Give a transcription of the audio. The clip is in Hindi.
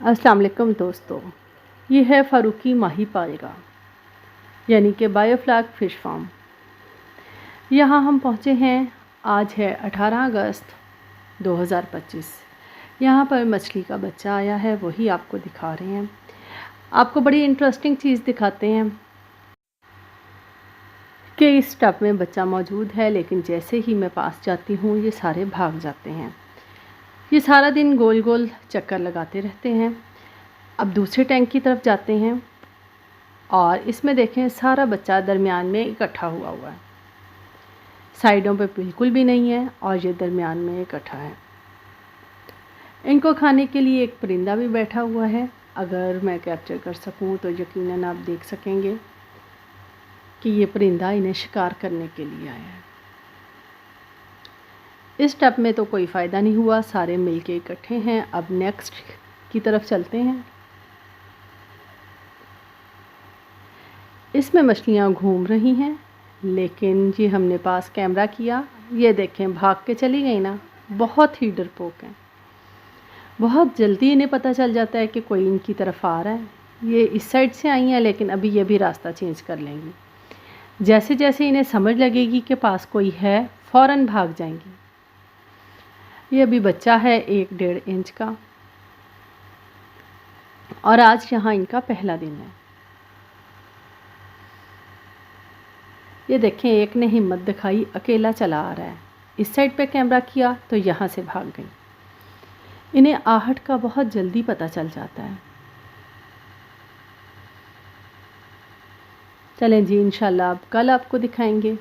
अस्सलाम वालेकुम दोस्तों, ये है फ़ारूकी माही पालगा यानी कि बायोफ्लैग फ़िश फार्म। यहाँ हम पहुँचे हैं। आज है 18 अगस्त 2025। यहाँ पर मछली का बच्चा आया है, वही आपको दिखा रहे हैं। आपको बड़ी इंटरेस्टिंग चीज़ दिखाते हैं कि इस टब में बच्चा मौजूद है, लेकिन जैसे ही मैं पास जाती हूँ ये सारे भाग जाते हैं। ये सारा दिन गोल गोल चक्कर लगाते रहते हैं। अब दूसरे टैंक की तरफ जाते हैं और इसमें देखें सारा बच्चा दरमियान में इकट्ठा हुआ है। साइडों पे बिल्कुल भी नहीं है और ये दरमियान में इकट्ठा है। इनको खाने के लिए एक परिंदा भी बैठा हुआ है। अगर मैं कैप्चर कर सकूं तो यकीनन आप देख सकेंगे कि ये परिंदा इन्हें शिकार करने के लिए आया है। इस टब में तो कोई फ़ायदा नहीं हुआ, सारे मिलके इकट्ठे हैं। अब नेक्स्ट की तरफ चलते हैं। इसमें मछलियाँ घूम रही हैं, लेकिन ये हमने पास कैमरा किया, ये देखें भाग के चली गई ना। बहुत ही डरपोक हैं। बहुत जल्दी इन्हें पता चल जाता है कि कोई इनकी तरफ आ रहा है। ये इस साइड से आई हैं, लेकिन अभी ये भी रास्ता चेंज कर लेंगी। जैसे जैसे इन्हें समझ लगेगी कि पास कोई है, फ़ौरन भाग जाएंगी। ये अभी बच्चा है 1-1.5 इंच का और आज यहाँ इनका पहला दिन है। ये देखें, एक ने हिम्मत दिखाई, अकेला चला आ रहा है। इस साइड पे कैमरा किया तो यहाँ से भाग गई। इन्हें आहट का बहुत जल्दी पता चल जाता है। चलें जी, इंशाल्लाह अब कल आपको दिखाएंगे।